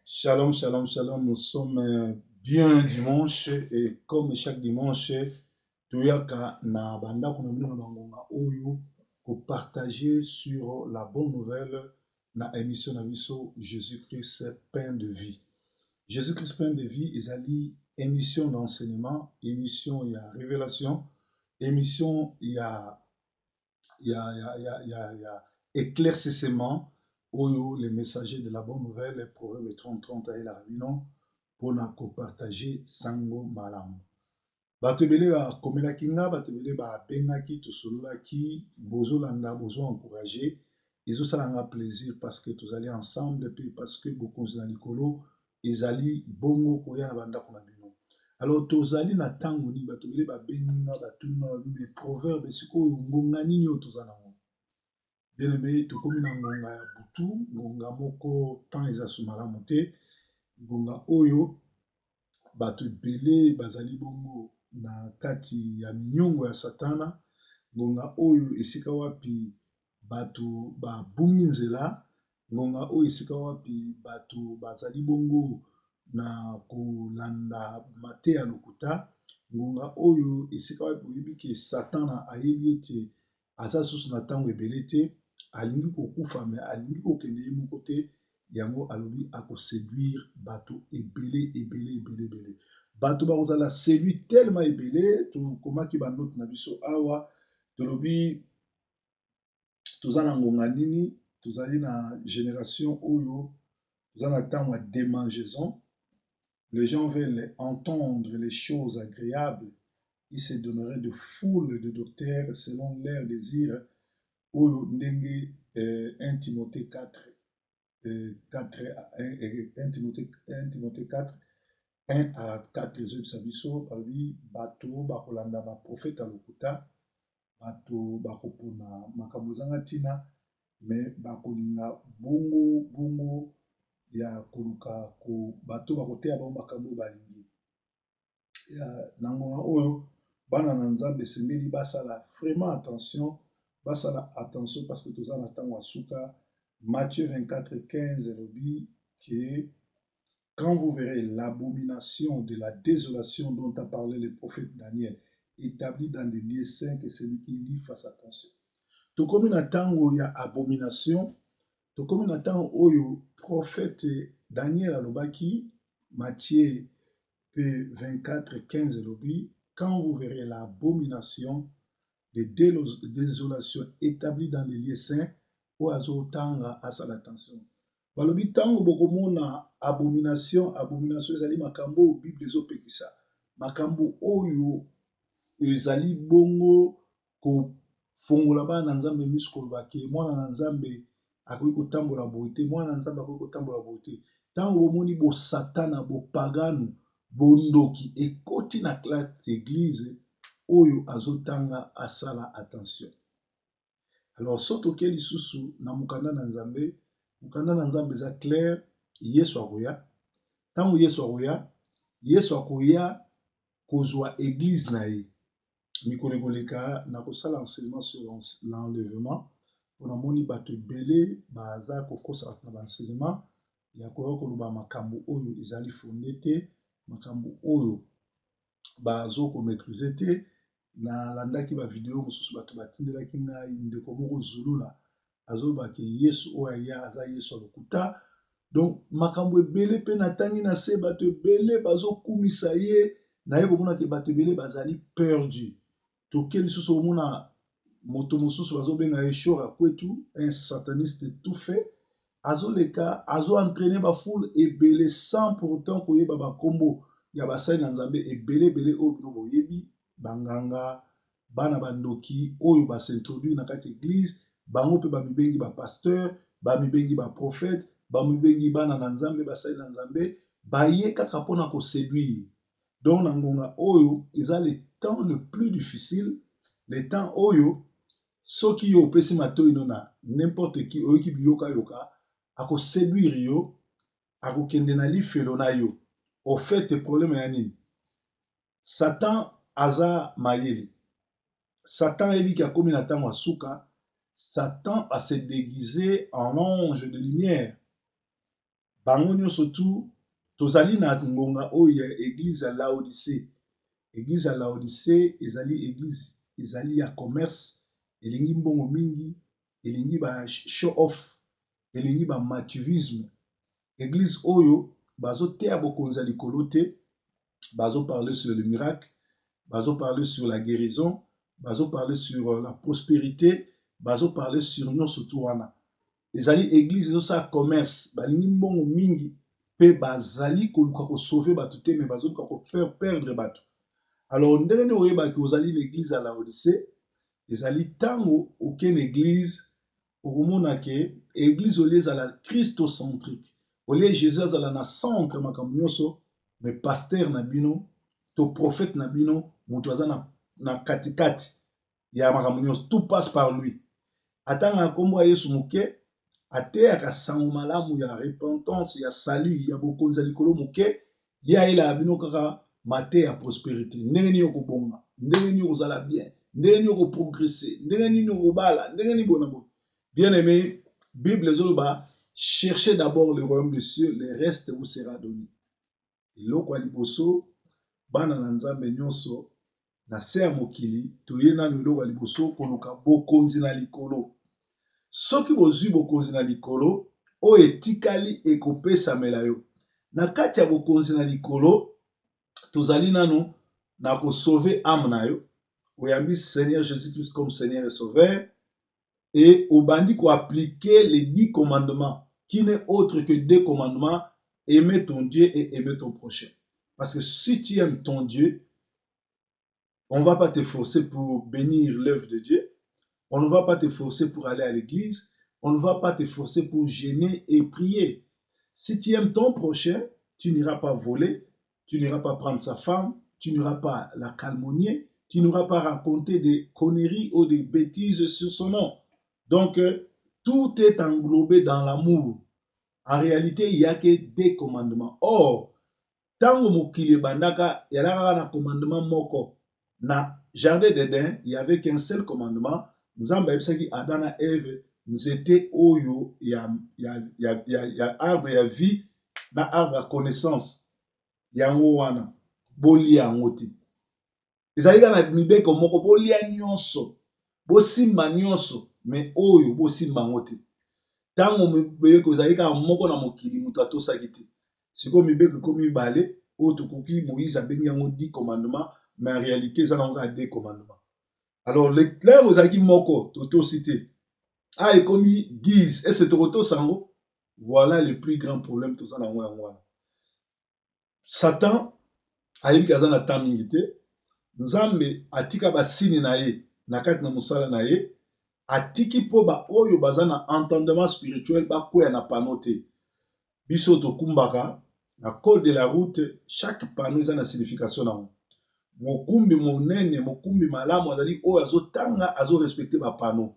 Shalom, shalom, shalom. Nous sommes bien dimanche et comme chaque dimanche, tuyaka na banda kuna mino na bangonga oyo pour partager sur la bonne nouvelle na émission na biso Jésus-Christ pain de vie. Jésus-Christ pain de vie ezali émission d'enseignement, émission ya révélation, émission ya éclaircissement oyo les messagers de la bonne nouvelle Proverbe 30 aye la rabino mpona kopartage sango malamu. Bato ebele bakomelaki nga, bato ebele babengaki tosololaki bozolanda bozo-encourage ezosala nga plaisir parce que tozali ensemble mpe parce que bokonzi na likolo ezali bongo koya na bandako na bino. Alors tozali na ntango nini bato ebele babengi nga batuni na babi me proverbe sikoyo ngonga nini oyo toza nango. Bien aimé, tokomi na ngonga ya butu, ngonga moko temps eza so malamu te, ngonga oyo bato ebele bazali bongo na kati ya minyongo ya satana, ngonga oyo esika wapi bato babungi nzela, ngonga oyo esika wapi bato bazali bongo na kolanda mate ya lokuta, ngonga oyo esika wapi oyebi ke satana ayebi ete aza susu na ntango ebele te, alingi kokufa me alingi kokende ye moko te, yango alobi akoséduire bato ebele. Bato bakozala séduit tellement ebele, tokomaki banote na biso awa, tolobi toza na ngonga nini, tozali na génération oyo, toza na ntango ya démangeaison. Les gens veulent entendre les choses agréables, ils se donneraient de foule de docteurs selon leur désir. Oyo ndenge 1 Timothée 4, 1 à 4 ezobisa biso alobi bato bakolanda baprofete ya lokuta, bato bakopona makambo ezanga ntina me bakolinga bongo ya koluka bato bakoteya bango makambo oyo balingi. Na ngonga oyo bana na nzambe esengeli basala vraiment attention, basala attention parce que toza na ntango ya suka. Matthieu 24:15 elobi que quand vous verrez l'abomination de la désolation dont a parlé le prophète Daniel établi dans des lieux saints, que celui qui lit fasse attention. Tokomi na ntango ya abomination, tokomi na ntango oyo prophète Daniel alobaki, Matthieu 24:15 elobi, quand vous verrez l'abomination de désolation établie dans les lieux saints, oyo azotanga asala attention. Balobi ntango bokomona abomination ezali makambo oyo Bible ezopekisa, makambo oyo ezali bongo kofongola bana na nzambe miso koloba ke mwana na nzambe akoki kotambola boye te, mwana na nzambe akoki kotambola boye te. Ntango bomoni bosatana, bopagano, bondoki ekoti na classe église, oyo azotanga asala attention. Alors so toke lisusu na mokanda na nzambe eza clair, Yesu akoya. Ntango Yesu akoya kozwa église na ye. Mikolo ekoleka na kosala enseignement sur l'enlèvement, mpona moni bato ebele baza kokosa na baenseignement ya koya koloba makambo oyo ezali fonde te, makambo oyo bazokomaîtrise te. Nalandaki bavideo mosusu bato batindelaki ngai, ndeko moko zulula azobaki Yesu oyo aya aza Yesu ya lokuta. Donc makambo ebele mpe natangi na se bato ebele bazokumisa ye, naye komonaki bato ebele bazali perdu. Toke lisusu omona moto mosusu bazobenga ye Shora Kwetu, un sataniste tout fait, azoleka azoentraîner bafoule ebele sans pour autant koyeba bakombo ya basali na nzambe ebele oyo bino boyebi, banganga, bana bandoki oyo basintroduire na kati église, bango mpe bamibengi bapasteur, bamibengi baprofète, bamibengi bana na nzambe, basali na nzambe, baye kaka mpona koséduire. Donc na ngonga oyo eza le temps le plus difficile, le temps oyo soki yo opesi matoi no na n'importe qui oyoki biyoka akoséduire yo, akokende na lifelo na yo. Au fait problème ya nini? Satan aza mayele. Satan ayebi ki akomi na ntango ya suka, Satan a se déguisé en ange de lumière. bango nyonso tu tozali na ngonga oyo ya église ya Laodicée. Église ya Laodicée ezali église ezali ya commerce, elingi mbongo mingi, elingi ba show off, elingi ba mathurisme. Église oyo bazoteya bokonzi ya likolo te, bazoparler sur le miracle, bazoparler sur la guérison, bazoparler sur la prospérité, bazoparler sur nyonso tu wana. Ezali église ezosala commerce, balingi mbongo mingi pe bazali koluka kosauve bato te, me bazoluka kofaire perdre bato. Alors ndenge nini oyebaki ozali l'église ya Laodicée, ezali ntango okende église okomona ke église olie ezala christocentrique, olie Jésus azala na centre makambo nyonso, me paster na bino to prophète na bino moto aza na katikati ya makambo nyonso, tout passe par lui. Atanga nkombo ya Yesu moke ateyaka sango malamu ya repentance, ya salut, ya bokonzi ya likolo moke, ye ayelaka bino kaka mate ya prospérité. Ndenge nini okobonga, ndenge nini okozala bien, ndenge nini okoprogresse, ndenge nini okobala, ndenge nini bona bona. Bien aimé, Bible ezoloba cherchez d'abord le royaume des cieux, le reste vous sera donné. Eloko ya liboso bana na Nzambe nyonso na se ya mokili toye nanu eloko ya liboso koluka bokonzi na likolo. Soki bozwi bokonzi na likolo oyo etikali ekopesamela yo. Na kati ya bokonzi na likolo tozali nanu na kosauve âme na yo, oyambi Seigneur Jésus-Christ comme Seigneur et Sauveur, et obandi ko appliquer les 10 commandements qui n'est autre que 2 commandements: aimer ton Dieu et aimer ton prochain. Parce que si tu aimes ton Dieu, on ne va pas te forcer pour bénir l'œuvre de Dieu, on ne va pas te forcer pour aller à l'église, on ne va pas te forcer pour gêner et prier. Si tu aimes ton prochain, tu n'iras pas voler, tu n'iras pas prendre sa femme, tu n'iras pas la calomnier, tu n'iras pas raconter des conneries ou des bêtises sur son nom. Donc, tout est englobé dans l'amour. En réalité, il n'y a que 2 commandements. Or, tango mokili bandaka, il y a un commandement moko. Na jardin d'Éden, il n'y avait qu'un seul commandement. Nzamba ebisaki Adam na Eve nzete oyo ya arbre ya vie na arbre ya connaissance yango wana bolia yango te. Ezali na mibeko moko bolia nyonso, bosimba nyonso, me oyo bosimba yango te. Tango mibeko ezali kaka moko na mokili moto atosaki te. Sikoyo mibeko ekomi mibale oyo tokoki Moïse abengi yango 10 commandements, mais en réalité eza nango kaka 2 commandements. Alors l'éclair ozalaki moko totosi te. Ah, ekomi 10, est-ce que tokotosa yango? Voilà le plus grand problème toza nango yango wana. Satan ayebi kaza na temps mingi te. Nzambe atika basini na ye na kati na mosala na ye, atiki mpo ba oyo baza na entendement spirituel bakwea na panneau te. Biso tokumbaka na code de la route, chaque panneau eza na signification nango. Mokumbi monene, mokumbi malamu azali oyo azotanga azorespecte ba panneau.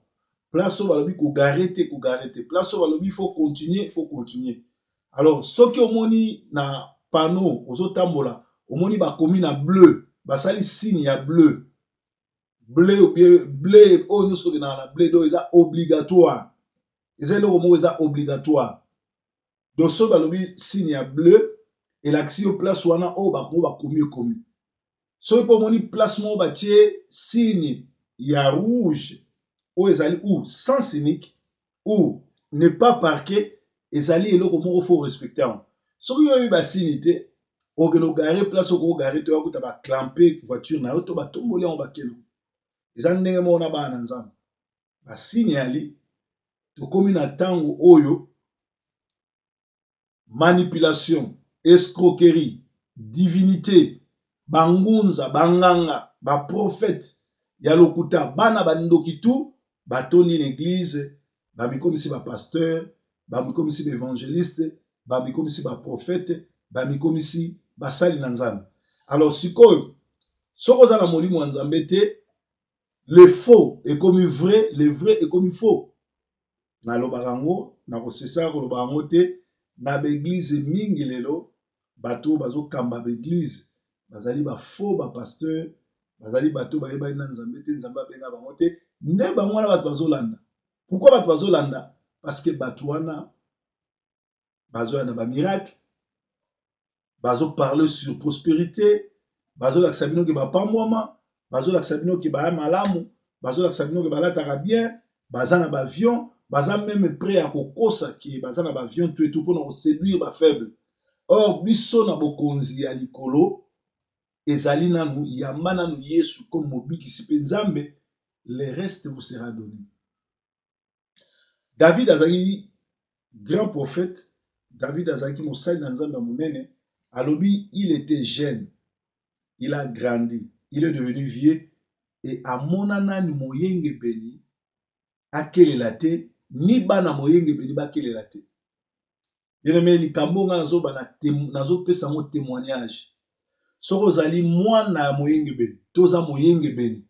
Place oyo balobi kogare te, kogare te. Place oyo balobi faut continuer, faut continuer. Alors soki omoni na panneau ozotambola omoni bakomi na bleu, basali signe ya bleu, bleu oyo nyonso tokendaka na bleu, donc eza obligatoire. Eza eloko moko eza obligatoire. Donc soki balobi signe ya bleu elakisi yo place wana oyo bakongo bakomi ekomi. Soki mpo omoni place moko batie signe ya rouge oyo ezali ou sens unique ou ne pas parquer, ezali eloko moko faut respecter yango. Soki oyebi basini te okende ogare place oko ogare te okuta baclampe voiture na yo to batomboli yango bakeno. Eza ndenge moko na bana na Nzambe basini yali tokomi na ntango oyo manipulation, escroquerie, divinité, bangunza, banganga, baprophète ya lokuta bana bandoki tu batoni l'église, bamikomisi bapasteur, bamikomisi baévangéliste, bamikomisi baprophète, bamikomisi basali na Nzambe. Alors sikoyo soko oza na molimo ya Nzambe te, le faux ekomi vrai, le vrai ekomi faux. Nalobaka yango nakosesaka koloba yango te. Na baeglize mingi lelo bato bazokamba baeglize bazali ba faux ba pasteur, bazali bato bayebani na Nzambe te, Nzambe abenga bango te, nde bango wana bato bazolanda. Pourquoi bato bazolanda? Parce que bato wana bazo na ba miracle, bazo parler sur prospérité, bazo la sabino ke ba pamwama, bazo la sabino ke ba malamu, bazo la sabino ke ba lataka bien, baza na ba avion, baza même prêt à kokosa ki baza na ba avion tout pour na séduire ba faible. Or biso na bokonzi ya likolo ezali nanu yamba nanu Yesu comme mobikisi mpe Nzambe, le reste vous sera donné. David azali grand prophète, David azalaki mosali na Nzambe ya monene, alobi il était jeune, il a grandi, il est devenu vieux et amona nani moyenge beni akelela te, ni bana moyenge beni bakelela te. Bien-aimé, likambo nga nazopesa ngo témoignage. Soko ozali mwana ya moyenge beni, toza moyenge beni,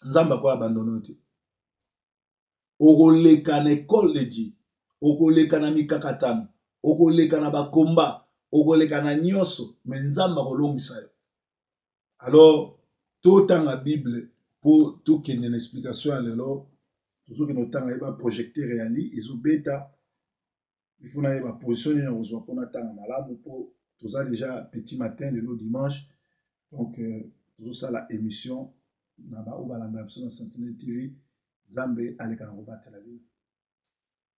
Nzambe akoya abandono te. Okoleka na école de Dieu, okoleka na mikakatano, okoleka na bakomba, okoleka na nyonso, mais Nzambe akolongisa yo. Alors, totanga Bible pour tokende na explication ya lelo, tozokende otanga yeba projecter réali, ezobeta, il faut na yeba position nini kozwa mpona tanga malamu po toza déjà petit matin lelo dimanche, donc tozosala émission na ba obalanda biso na Sentinelle TV, Nzambe aleka na kobatela bino.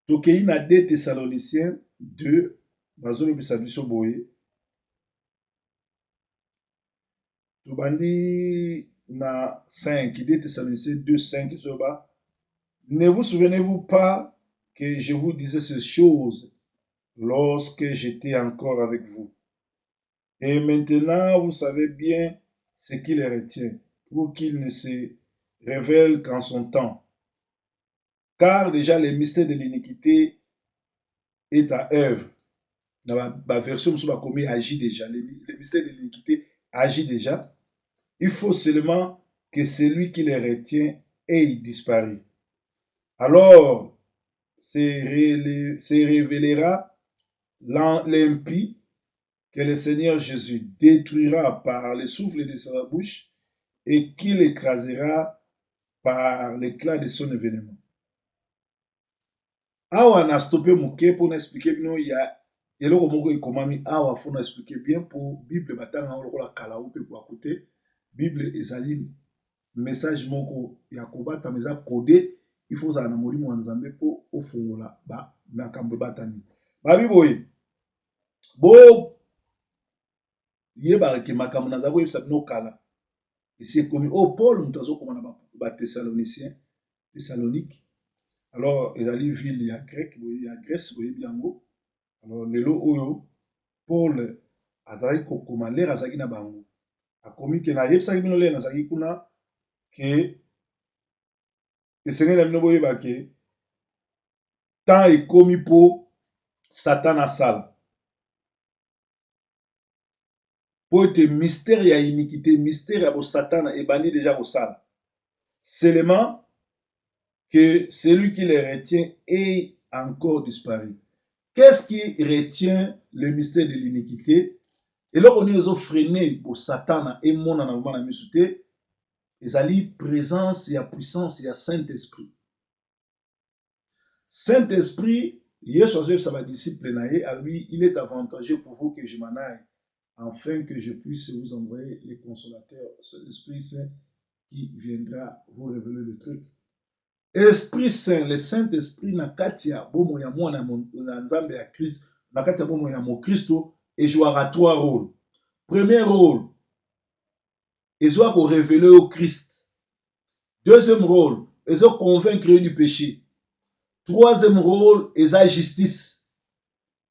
Tokei na 2 Thessaloniciens 2, bazolobisa biso boye. Tobandi na 5, 2 Thessaloniciens 2, 5, Zoba. Ne vous souvenez-vous pas que je vous disais ces choses lorsque j'étais encore avec vous? Et maintenant, vous savez bien ce qui les retient, pour qu'ils ne se révèlent qu'en son temps. Car déjà le mystère de l'iniquité est à œuvre. Dans la version où agit déjà, le mystère de l'iniquité agit déjà. Il faut seulement que celui qui les retient ait disparu. Alors se révélera l'impie que le Seigneur Jésus détruira par le souffle de sa bouche et qu'il écrasera par l'éclat de son événement. Awa na stoppé moke pour expliquer bino ya eloko moko ekomami awa faut expliquer bien pour Bible batanga lokola kala ou pe kwa côté Bible ezali message moko ya kobata meza codé, il faut ça na molimo wa Nzambe po ofungola ba makambo batani babi boye bo yeba ke makambo naza ko yebisa bino kala ici komi o Paul mutazo komana ba Thessaloniciens Thessalonique. Alors ezali ville ya grec boye ya Grèce boye biango. Alors lelo oyo Paul azali kokoma lere azaki na bango akomi ke na yebisaki bino lere nazaki kuna ke esengeli na bino boyeba ke temps ekomi mpo Satan asala po ete mystère ya iniquité, mystère ya bosatana ebandi déjà kosala seulement que celui qui les retient est encore disparu. Qu'est-ce qui retient le mystère de l'iniquité? Et là, on est freiner pour Satan et mon en a mis ils allaient présence et puissance et Saint-Esprit. Saint-Esprit, Yeshua ça va disciple à lui, il est avantageux pour vous que je m'en aille, afin que je puisse vous envoyer les consolateurs, l'Esprit Saint qui viendra vous révéler le truc. Esprit Saint, le Saint-Esprit na katia bomo ya mwana na Nzambe ya Christ, na katia bomo ya mo Christo et jouera 3 rôles. Premier rôle, ils doivent révéler au Christ. Deuxième rôle, ils doivent convaincre du péché. Troisième rôle, ils ont justice.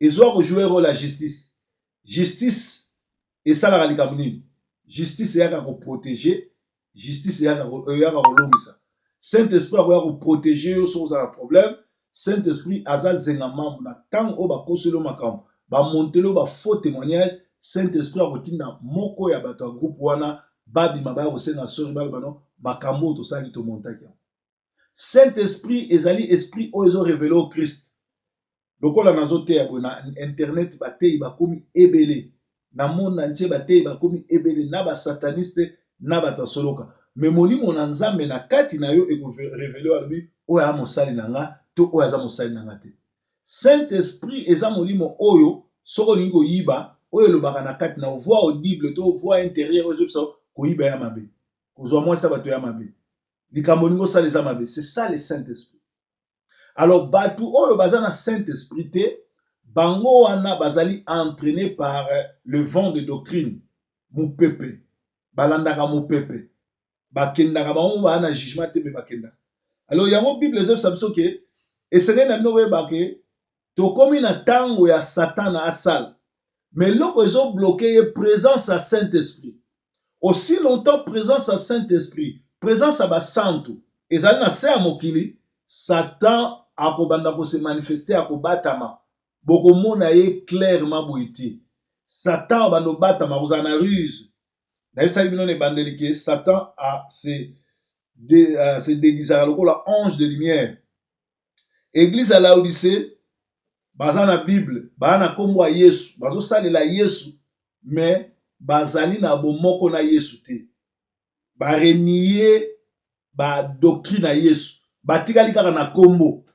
Ils doivent jouer rôle la justice. Justice, et ça la likamni. Justice, c'est à protéger. Justice, c'est à l'hommisa. Saint-Esprit a protéger sur un problème. Saint-Esprit a zengama na tang o ba koselo makam. Ba montelo ba faux témoignage. Saint-Esprit a kotinda moko ya bato groupe wana babi mabaya kosena sori balbano makambo to saki to montaki. Saint-Esprit ezali esprit o ezo révélé au Christ. Lokola nazote ya na internet batei bakomi ebele. Na monde entier batei bakomi ebele na ba sataniste na bato soloka. Mais molimo na Nzambe na kati na yo eko révélé alobi oyo a mosali na nga to oyo aza mosali na nga te. Saint-Esprit eza molimo oyo soko lingi koyiba oyo elobaka na kati na voix audible to voix intérieure oyo so koyiba ya mabe kozwa mwasi ya bato ya mabe likambo lingi osala eza mabe. C'est ça le Saint-Esprit. Alors bato oyo baza na Saint-Esprit te bango wana bazali entraîné par le vent de doctrine mupepe balandaka mupepe bakendaka bango baa na jugement te me bakendaka. Alors yango Bible ezobisa biso ke esengeli na bino koyeba ke tokomi na ntango ya Satana asala mais eloko ezobloke ye présence ya Saint-Esprit. Aussi longtemps présence ya Saint-Esprit, présence ya basantu ezali na se ya mokili, Satan akobanda kose manifester akobatama bokomona ye clairement boye te. Satan abanda obatama kozala na ruse. Nayebisaki bino na ebandeli ke Satan se déguisaka lokola ange de lumière. Église ya Laodicée baza na Bible baa na kombo ya Yesu bazosalela Yesu mais bazali na bomoko na Yesu te, barenie badoctrine na Yesu batikali kaka na kombo.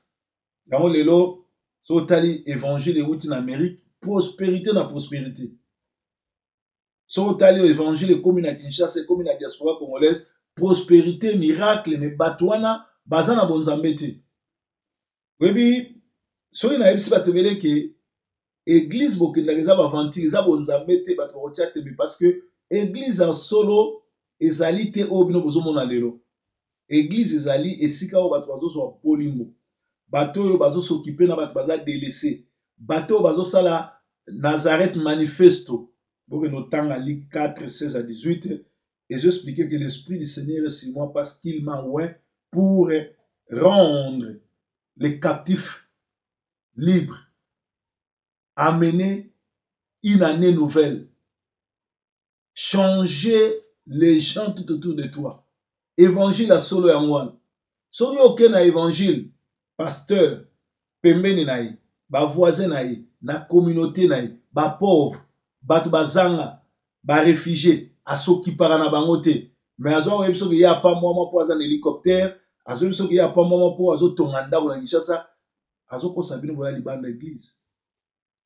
Yango lelo so otali évangile euti na Amérique, prospérité na prospérité. So otali évangile ekomi na Kinshasa ekomi na diaspora congolaise, prospérité miracle me bato wana baza na bonzambe te. Webi soki nayebisi bato ebele ke église bokendaka eza bavantile eza bonzambe te bato bakotia te, parce que église en solo ezali te oyo bino bozomona lelo. Église ezali esika oyo bato bazozwa bolingo, bato oyo bazosokipe na bato baza délaissé, bato oyo bazosala Nazareth manifesto. Bokende otanga Luc 4, 16 à 18 et j'expliquais que l'esprit du Seigneur est sur moi parce qu'il m'a oint pour rendre les captifs libres, amener une année nouvelle, changer les gens tout autour de toi. Évangile à solo ya ngwana. Soki oke na évangile, pasteur, pembeni na ye, ba voisin na ye, na communauté na ye, ba pauvre, bato bazanga, ba réfugié, asokipaka na bango te. Mais azo oyebi soki ye apa mwa po aza na hélicoptère, azo oyebi soki ye apa mwa po azotonga ndako na Kinshasa, azokosa bino boya libanda église.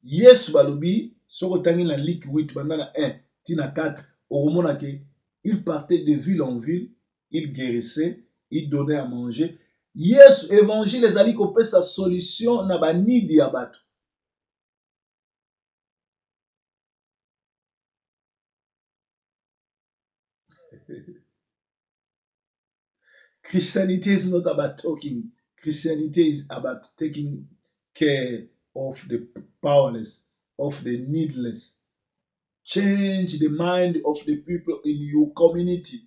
Yesu balobi soki otangi na Luc 8 banda na 1 tina 4 okomona ke il partait de ville en ville, il guérissait, il donnait à manger. Yesu évangile ezali kopesa solution na banidi ya bato. Christianity is not about talking. Christianity is about taking care of the powerless, of the needless. Change the mind of the people in your community.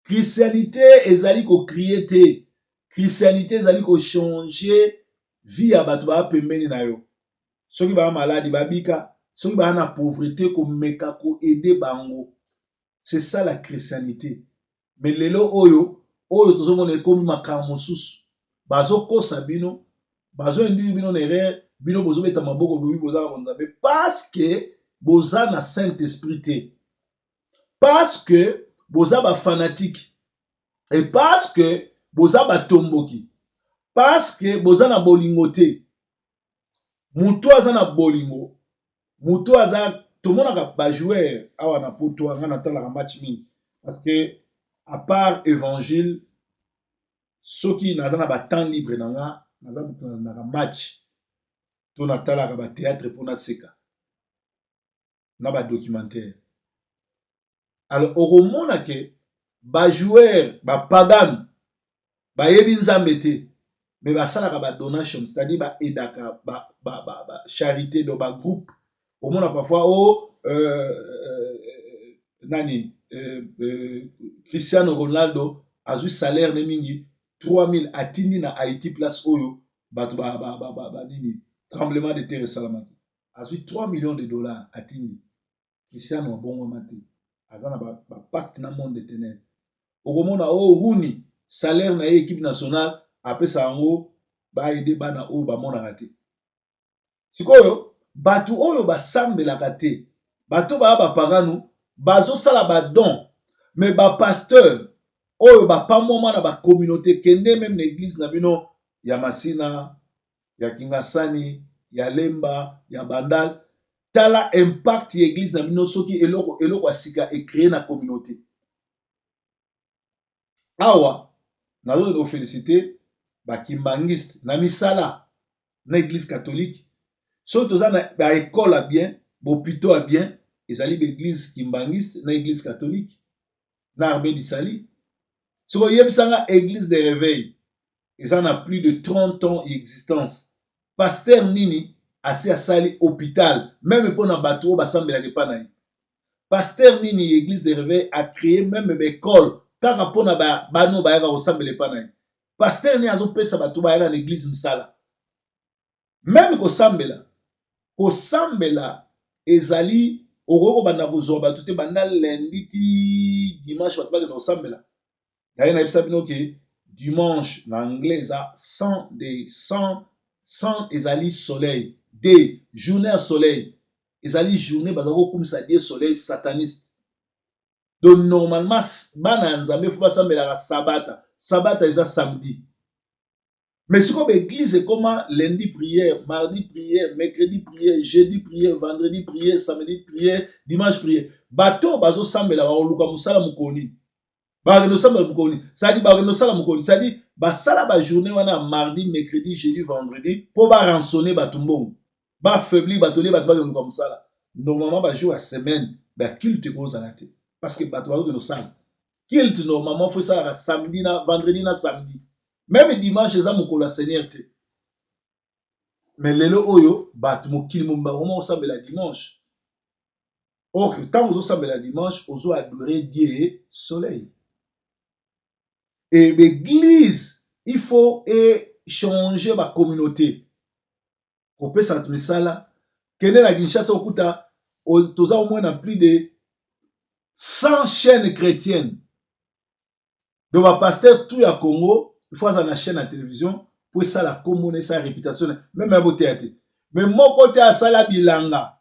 Christianité ezali ko créer te. Christianité ezali ko changer vie ya bato ba pembeni na yo. Soki ba maladi babika, soki ba na pauvreté ko meka ko aider bango. C'est ça la Christianité. Mais lelo oyo tozomona ekomi makambo mosusu. Bazo kosa bino, bazo induire bino na erreur, bino bozo beta maboko bobi boza na bonzambe parce que boza na Saint-Esprit te. Parce que boza ba fanatique. Et parce que boza ba tomboki. Parce que boza na bolingo te. Mutu aza na bolingo. Mutu aza tomonaka ba joueur awa na poto anga na talaka match mingi. Parce que à part évangile, soki naza na ba temps libre nanga, naza na match to na talaka ba théâtre pona seka. Na ba documentaire. Alors okomona ke ba joueur ba pagan ba yebi nzambe te mais basalaka ba donation, c'est-à-dire ba edaka ba charité do ba groupe. Omona parfois nani Cristiano Ronaldo azui salaire ne mingi 3000 atindi na Haïti place oyo bato nini tremblement de terre salamaki azui 3 millions de dollars atindi. Cristiano bongo mate azana ba pacte na monde de ténèbres. Okomona Rooney salaire na équipe nationale apesa yango ba aider bana oyo bamonaka te. Sikoyo bato oyo basambelaka te, bato baya bapagano bazosala badon, mais bapasteur oyo bapamwama na bacommunauté kende même na église na bino ya Masina, ya Kingasani, ya Lemba, ya Bandal. Tala impact ya église na bino soki eloko asika e créer na communauté. Awa nazo féliciter ba kimbangiste na misala na église catholique. Soki toza na ba école a bien, bopito a bien, ezali ba église kimbangiste na église catholique na Armée du Sali. Soki yebisanga église de réveil, eza na plus de 30 ans d'existence. Pasteur nini asi asali hôpital, même pour na bateau basambelaka epa na ye. Pasteur nini église de réveil a créé même école kaka mpona bano bayaka kosambela epa na ye. Pasteur nini azopesa bato bayaka na église misala. Même kosambela ezali okoki kobanda kozwa bato te banda lundi ti dimanche bato bakende kosambela. D'ailleurs nayebisa bino ke dimanche na anglais eza 100 ezali soleil, de journée à soleil ezali journée bazali kokumisa die soleil sataniste. Donc normalement bana nzambe fo basambelaka sabata eza samedi. Mais sikoyo baeglise ekoma lundi prière, mardi prière, mercredi prière, jeudi prière, vendredi prière, samedi prière, dimanche prière. Bato bazosambela bakoluka mosala mokoni. C'est-à-dire basala ba journée wana mardi, mercredi, jeudi, vendredi pour ba rançonner bato mbongo. Ba faiblir bato li bato bakoluka mosala. Normalement ba jour à semaine, ba culte kozala te parce que bato bakoluka mosala. Culte normalement faut ça samedi na vendredi na samedi. Même dimanche eza mokolo Seigneur te. Mais lelo oyo bato mokili momba vraiment osambela dimanche. Or tant ozo sambela dimanche, ozo adorer Dieu soleil. Et l'église, il faut changer ma communauté. Pour peut cette misala, kene la Kinshasa okuta, toza au moins plus de 100 chaînes chrétiennes. Donc ma pasteur tout à Congo, il faut avoir une chaîne à télévision pour ça la commune sa réputation même à beauté. Mais mon côté à ça la bilanga.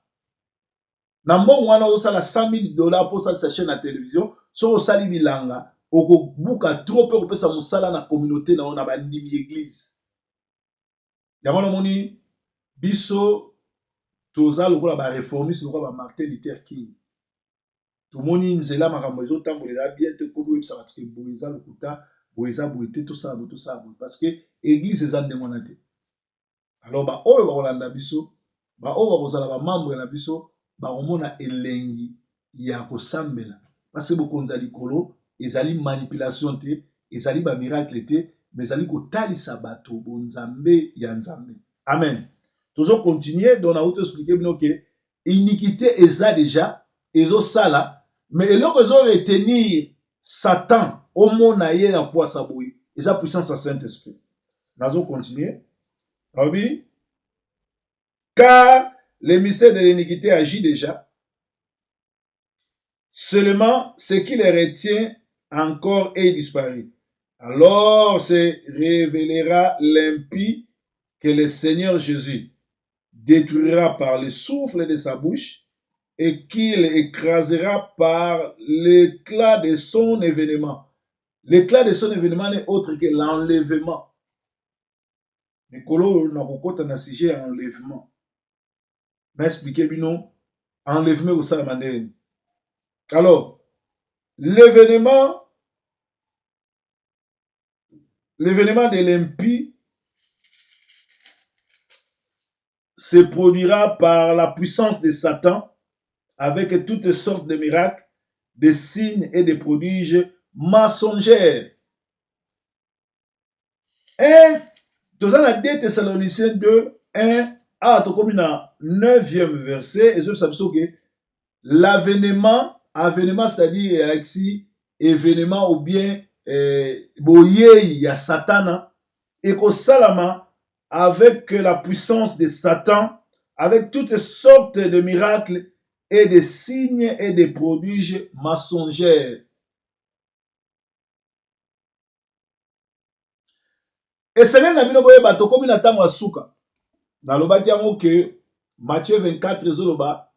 Na mbongo wana osala $100,000 pour ça sa chaîne à télévision, so osali bilanga. Oko buka trop peu kopesa musala na communauté na ona bandimi église. Yango na moni biso toza lokola ba réformiste lokola ba Martin Luther King. To moni nzela makambo ezotambolela bien te ko boyebisa bato ke boyeza lokuta boyeza boyete to ça parce que église eza ndengo na te. Alors ba oyo ba kolanda biso, ba oyo ba kozala ba membre na biso ba komona elengi ya kosambela parce que bokonza likolo ezali manipulation te, ezali ba miracle te, mais ezali kotalisa bato bonzambe ya nzambe. Amen. Toujours continuer, donc on a expliqué que iniquité eza déjà, ezo sala, mais eloko ezo retenir Satan au mona ye na poisa boye, eza puissance à Saint-Esprit. Nazo continuer. Oui. Car le mystère de l'iniquité agit déjà. Seulement ce qui les retient encore est disparu. Alors se révélera l'impie que le Seigneur Jésus détruira par le souffle de sa bouche et qu'il écrasera par l'éclat de son événement. L'éclat de son événement n'est autre que l'enlèvement. Nikolo na kokota na sujet enlèvement. Na expliqué bino enlèvement au salamandene. Alors, l'événement de l'impie se produira par la puissance de Satan avec toutes sortes de miracles, de signes et de prodiges mensongers. 2 Thessaloniciens 2, 1 à 9e verset, et ça que l'avènement, c'est-à-dire ici, événement ou bien boyei ya Satana, et qu'au salama avec la puissance de Satan, avec toutes sortes de miracles et de signes et de prodiges mensongers. Et c'est même la bino boye bato komi na tango asuka. Na loba kiango que Matthieu 24 ezoloba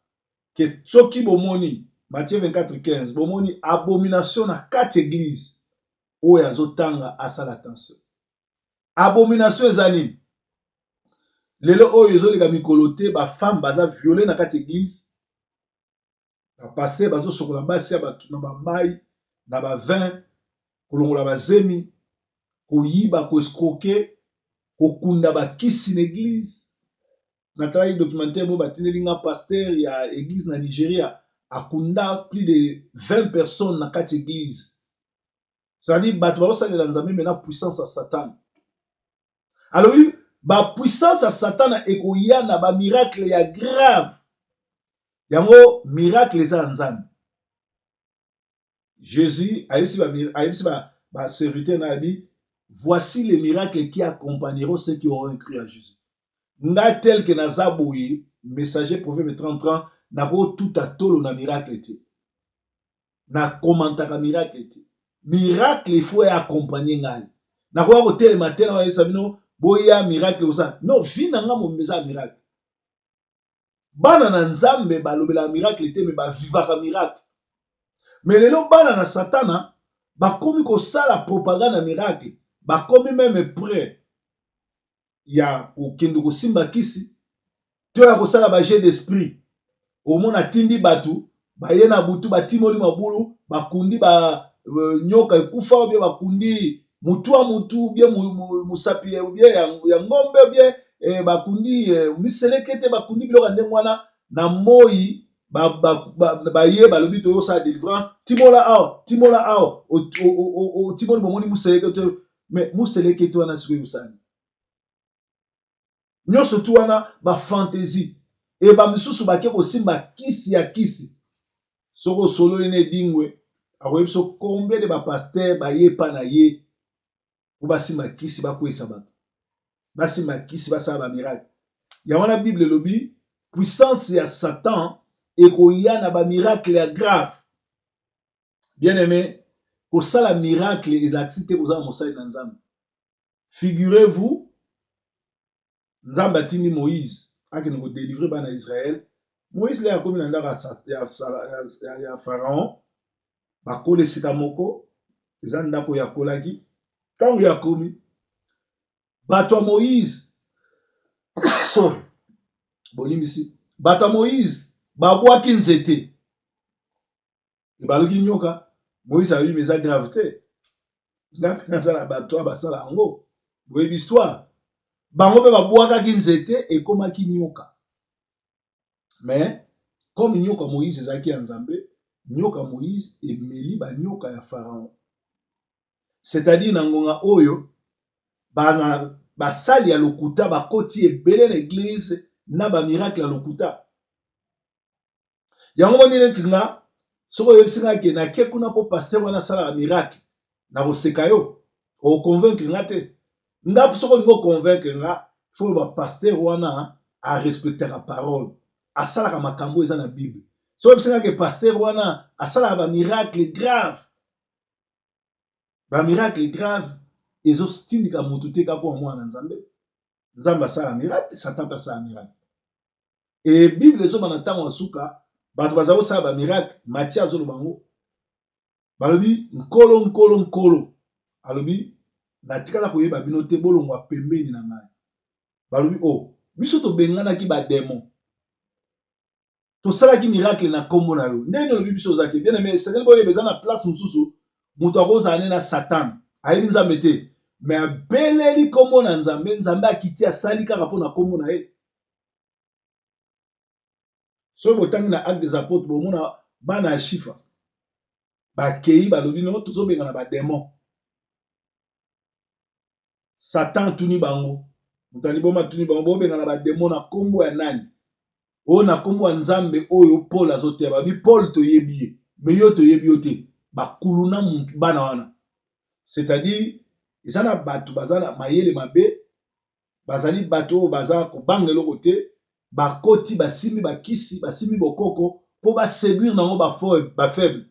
que soki bomoni Matthieu 24:15 bomoni abomination na 4 églises oyo azotanga asala attention. Abomination ezani. Lelo oyo ezoleka mikolo te ba femme baza violé na kati église. Ba pasteur bazo sokola basi ya bato na ba mai na ba vin kolongola ba zemi koyiba ko escroquer kokunda bakisi na église. Natali documentaire bo batineli nga pasteur ya église na Nigeria akunda plus de 20 personnes na kati église. Ça dit bato baosalela nzambe mena puissance ya Satan. Alors oui, ba puissance ya Satan ekoya na ba miracle ya grave. Yango miracle eza nzambe. Jésus ayebisi ba serviteur na abi, voici les miracles qui accompagneront ceux qui auront cru à Jésus. Nga tel que naza boye, messager prophète 30 na ko tout à tolo na miracle te. Na komantaka miracle te. Miracle il faut accompagner ngai. Na ko tel matin na yesa bino boya miracle osa. Non, vi na nga mo meza miracle. Bana na nzambe balobela miracle te me ba vivaka miracle. Mais lelo bana na satana bakomi ko sala propagande miracle, bakomi même prêt ya kokende kosimba kisi to ya kosala ba jet d'esprit. Omona tindi batu baye na butu batimoli mabulu bakundi ba nyoka ekufa ou bien bakundi mutu a mutu bien musapi ou bien ya ngombe ou bien bakundi miselekete bakundi biloko ndenge wana na moi baye balobi to yosa délivrance timola ao timoli bomoni muselekete mais muselekete wana siko yosani nyonso tu wana ba fantaisie et ba misusu bake kosimba kisi ya kisi soko solo ene dingwe akoyebi so combien de ba pasteur baye pa na ye po basimba kisi bakwesa bato basimba kisi basala ba miracle ya wana Bible elobi puissance ya Satan ekoya na ba miracle ya grave. Bien aimé, kosala miracle ezalaki te kozala mosali na nzambe. Figurez-vous nzambe atindi Moïse akende kodélivre bana Israël. Moïse le akomi na ndako ya Pharaon bakola esika moko eza ndako yakolaki ntango yakomi bato ya Moïse sorry bolimbisi bato ya Moïse babwaki nzete ebaluki nyoka Moïse ayebi eza grave te ngapi nazala bato basala yango boyebi histoire bango mpe babwakaki nzete ekomaki nyoka. Mais comme nyoka Moïse ezalaki ya nzambe nyoka Moïse emeli banyoka ya Pharaon. C'est-à-dire na ngonga oyo bana basali ya lokuta bakoti ebele na église na ba miracle ya lokuta. Yango moni neti nga soko yebisika ke na ke kuna po pasteur wana sala ya miracle na koseka yo o convaincre nga te. Nga soko lingo convaincre nga faut ba pasteur wana a respecter la parole. Asalaka makambo eza na Bible. So yebisika ke pasteur wana asala ba miracle grave. Ba miracle grave ezotindika mutu te kako mwana nzambe. Nzambe asala miracle, Satan asala miracle. Et Bible ezoba na ntango asuka bato bazali kosala ba miracle, Matthieu azoloba bango. Balobi nkolo alobi natikala koyeba bino te bolongwa pembeni na ngai. Balobi oh biso tobenganaki ba démon. Tosalaki miracle na kombo na yo. Ndenge olobi biso ozaki bien aimé, c'est que boyeba eza na place mususu mutu akozala na Satan. Ayebi nzambe te. Mais abeleli kombo na nzambe, nzambe akiti asali kaka mpona kombo na ye. So botangi na acte des apôtres bomona bana ya chifa bakei balobi no tozobengana ba démon. Satan tuni bango mutali boma tuni bango bobengana ba démon na kombo ya nani o na kombo ya nzambe oyo Paul azotea babi Paul toyebi ye mais yo toyebi yo te bakuluna bana wana. C'est-à-dire ezana bato bazala mayele mabe bazali bato bazala kobanga eloko te bakoti basimbi bakisi basimbi bokoko po baséduire nango ba faible.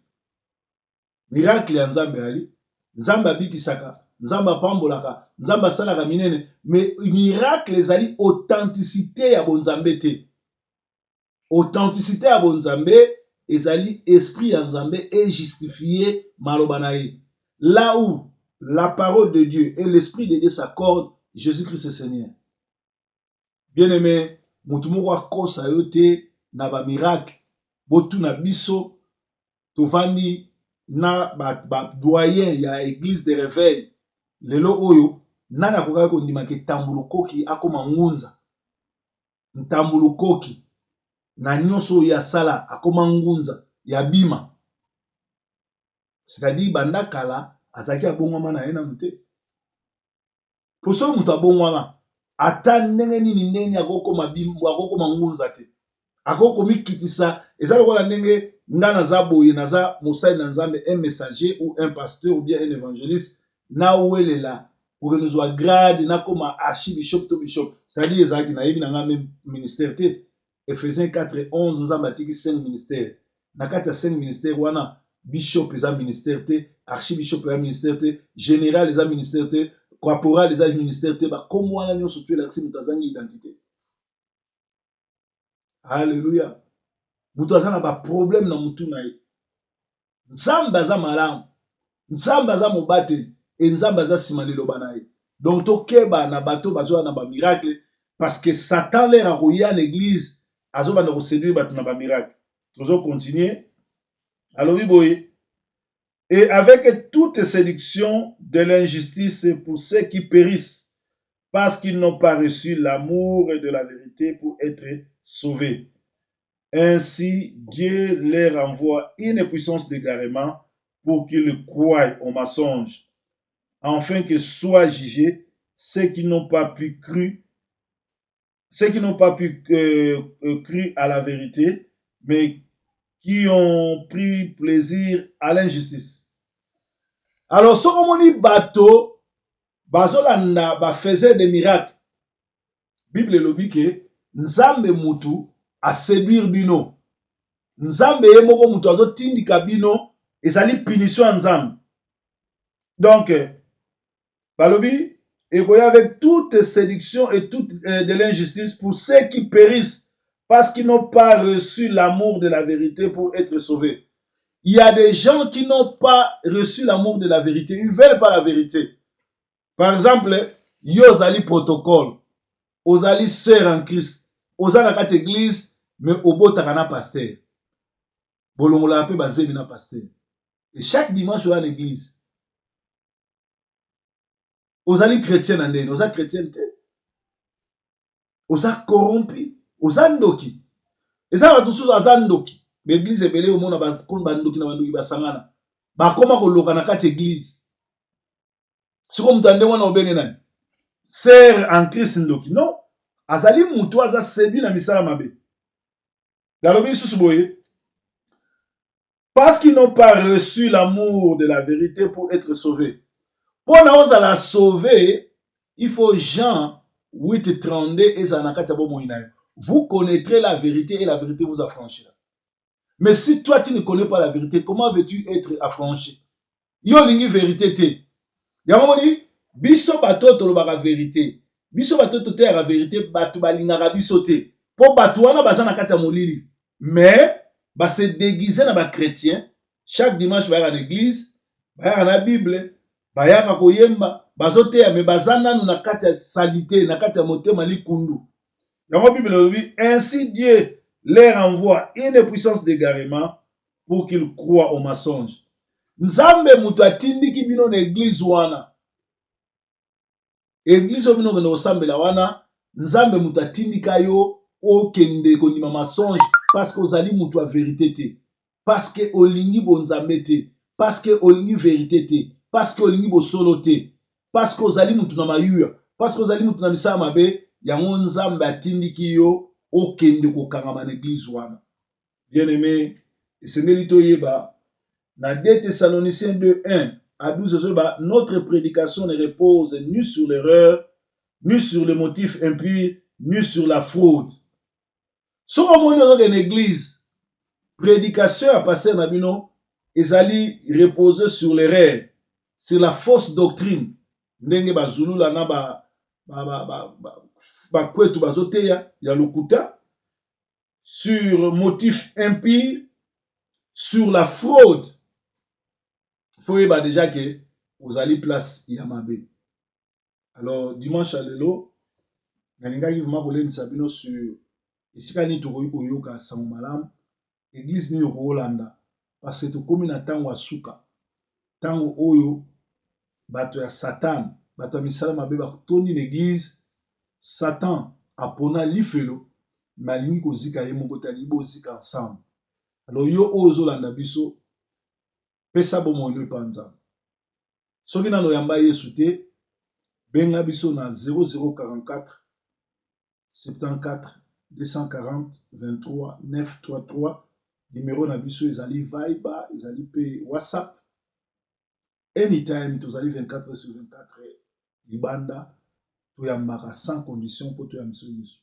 Miracle ya nzambe ali nzambe abikisaka nzambe apambolaka nzambe asalaka minene mais miracle ezali authenticité ya bonzambe te. Authenticité ya bonzambe ezali esprit ya nzambe est justifié maloba na ye. Là où la parole de Dieu et l'esprit de Dieu s'accordent, Jésus-Christ est Seigneur. Bien-aimé, mutumoko akosa yote na ba miracle, botu na biso, tovandi na ba doyen ya église de réveil. Lelo oyo, nana akokaki kondima ke tambulukoki akoma ngunza. Ntambulukoki na nyonso oyo asala akoma ngunza ya bima. C'est-à-dire banda kala azaki abongwama na ye nanu te. Poso mutu abongwama ata ndenge nini ndenge akokoma ngunza te. Akokomikitisa eza lokola ndenge nga naza boye naza mosali na Nzambe, un messager ou un pasteur ou bien un évangéliste na welela pour nous soit grade na koma archibishop to bishop. C'est-à-dire ezalaki na yebi na nga même ministère te. Ephésiens 4:11 Nzambe atiki 5 ministères. Na kati ya 5 ministères wana bishop eza ministère te, archibishop eza ministère te, général eza ministère te, corporal eza ministère te, ba komo wana nyonso tu elakisi mutu azangi identité. Alléluia. Mutu aza na ba problème na mutu na ye. Nzambe aza malamu. Nzambe aza mobateli et Nzambe aza sima liloba na ye. Donc tokeba na bato bazoa na ba miracle parce que Satan leur a rouillé à l'église azobanda ko séduire bato na ba miracle. Toujours continuer. Alors oui boy. Et avec toute séduction de l'injustice pour ceux qui périssent parce qu'ils n'ont pas reçu l'amour de la vérité pour être sauvés. Ainsi, Dieu leur envoie une puissance d'égarement pour qu'ils croient au mensonge, afin que soient jugés ceux qui n'ont pas pu croire à la vérité, mais qui ont pris plaisir à l'injustice. Alors, ce qu'on bateau, bazolanda ba faisait des miracles. Bible lobi ke nzambe mutu a séduire bino. Nzambe ye moko mutu azotindika bino ezali punition ya nzambe. Donc balobi ekoya avec toute séduction et toute de l'injustice pour ceux qui périssent parce qu'ils n'ont pas reçu l'amour de la vérité pour être sauvés. Il y a des gens qui n'ont pas reçu l'amour de la vérité, ils ne veulent pas la vérité. Par exemple, yo ozali protocole, ozali sœur en Christ, ozali na kati église mais obotaka na pasteur. Bolongola pe bazemi na pasteur. Et chaque dimanche oza na église. Ozali chrétien na ndeni, oza chrétien te. Oza corrompu, oza ndoki. Eza bato mosusu aza ndoki. L'église ebele omona bandoki na bandoki basangana. Bakoma koloka na kati église. Siko mutu ande wana obenge nani? Sœur en Christ ndoki. Non. Azali mutu aza séduit na misala mabe. Dalobi lisusu boye. Parce qu'ils n'ont pas reçu l'amour de la vérité pour être sauvés. Pour nous la sauver, il faut Jean 8:32 et Zanakata Bomoinayo. Vous connaîtrez la vérité et la vérité vous affranchira. Mais si toi tu ne connais pas la vérité, comment veux-tu être affranchi? Yo lingi vérité te. Yamoni biso bato tolobaka vérité. Biso bato te la vérité batu balingaka biso te. Po batu wana baza na kati ya molili. Mais ba se déguiser na ba chrétien chaque dimanche ba à l'église, ba na Bible, bayaka koyemba bazoteya me baza nanu na kati ya salité na kati ya motema likundu. Yango Bible lobi ainsi Dieu leur envoie une puissance d'égarement pour qu'ils croient au mensonge. Nzambe mutu atindiki bino na église wana. Église bino kende osambela wana, nzambe mutu atindika yo okende kondima mensonge parce que ozali mutu a vérité te. Parce que olingi bonzambe te. Parce que olingi vérité te. Parce que olingi bosolo te. Parce que ozali mutu na mayuya. Parce que ozali mutu na misala mabe, yango nzambe atindiki yo okende kokangama na église wana. Bien-aimé, esengeli toyeba na 2 Thessaloniciens 2:1 à 12, notre prédication ne repose ni sur l'erreur, ni sur le motif impur, ni sur la fraude. Si on est dans une église, prédication à pasteur Nabino, ezali reposer sur l'erreur, sur la fausse doctrine. Ndenge bazulu la na ba kwetu bazoteya ya lokuta, sur motif impur, sur la fraude. Il faut déjà que vous allez place Yamabe. Alors, dimanche à l'élo, nalingaki vraiment kolendisa bino sur esika nini tokoki koyoka sango malamu, église nini okolanda, parce que tokomi na ntango ya suka, ntango oyo bato ya Satan, bato ya misala mabe batondi na église, Satan apona lifelo, me alingi kozika ye moko te, alingi bozika ensemble. Alors yo oyo ozolanda biso, pesa bomoi no epa nzambe. Soki nano oyamba Yesu te, benga biso na 0044 74 240 23 933. Numéro na biso ezali Viber, ezali pe WhatsApp. Anytime tozali 24 sur 24 libanda toyambaka sans condition po toyambisa Yesu.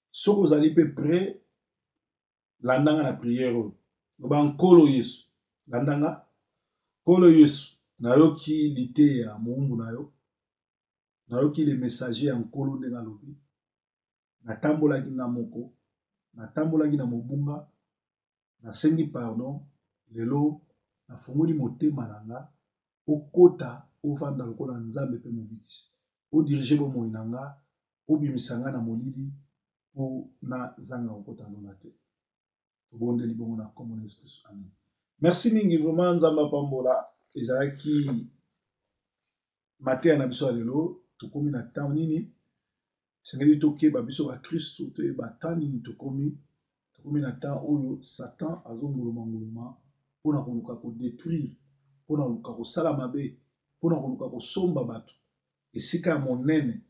Soki ozali pe prêt, landanga na prière oyo. Loba nkolo Yesu, landanga nkolo Yesu, nayoki lite ya moumbu na yo, nayoki le messager ya nkolo ndenge alobi, natambolaki nga moko, natambolaki na mobunga, nasengi pardon, lelo nafungoli motema na nga, okota ovanda lokola nzambe pe mobikisi, odirige bomoi na nga, obimisa nga na molili, po na zanga okota lona te. Tobondeli bongo na kombo na Yesu Kristo, amen. Merci mingi vraiment, nzambe apambola, ezalaki mateya na biso ya lelo, tokomi na temps nini, sengeli tokeba biso ba Kristo toyeba temps nini tokomi na temps oyo Satan azonguluma mpona koluka kodétruire, mpona koluka kosala mabe, mpona koluka kosomba bato esika ya monene,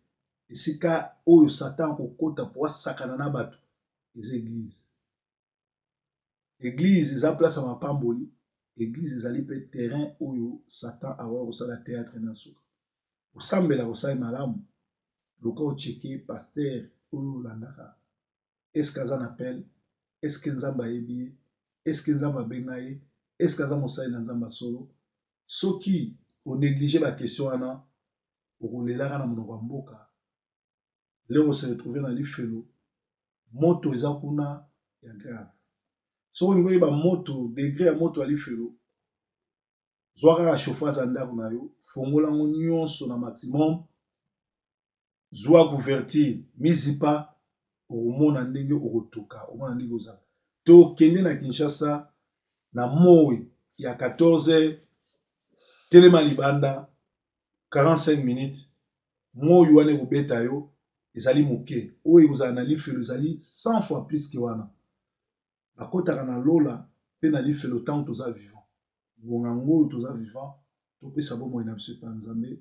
esika oyo Satan akokota po asakana na bato eza église. Église eza place ya mapamboli, église ezali pe terrain oyo Satan akoki kosala théâtre na suka. Osambela kosala malamu, luka ocheke paster oyo olandaka, eske aza na appel, eske nzambe ayebi ye, eske nzambe abenga ye, eske aza mosali na nzambe solo. Soki onéglige bakestion wana, okolelaka na monoko ya mboka, lelo se retrouve na lifelo, moto eza kuna ya grave. Soki olingi oyeba moto, degré ya moto ya lifelo, zwa kaka chauffage ya ndako na yo, fongola yango nyonso na maximum, zwa couverture, mizipa, okomona ndenge okotoka, okomona ndenge ozala. Tokende na Kinshasa na moi ya 14h, telema libanda 45 minutes, moi wana ekobeta yo ezali moke, oyo ekozala na lifelo ezali 100 fois plus ke wana. Bakotaka na lola pe na lifelo ntango toza vivant. Ngonga ngoyo toza vivant, topesa bomoi na biso epa nzambe,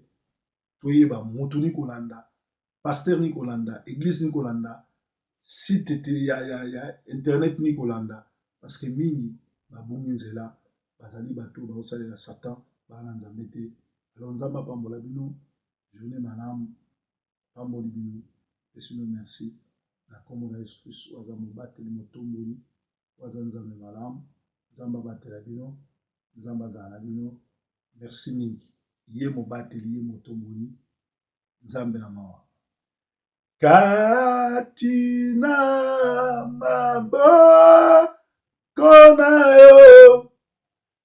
toyeba moto ni kolanda, paster ni kolanda, église ni kolanda, site ya internet ni kolanda, parce que mingi babungi nzela, bazali bato baosalela Satan, bana nzambe te. Alors nzambe apambola bino, journée malamu, pamboli bino, pesi bino merci, na kombo na Yesu Kristo, aza mobateli motomboli, aza nzambe malamu, nzambe abatela bino, nzambe azala na bino, merci mingi, ye mobateli, ye motomboli, nzambe na mawa. Katina maboko na yo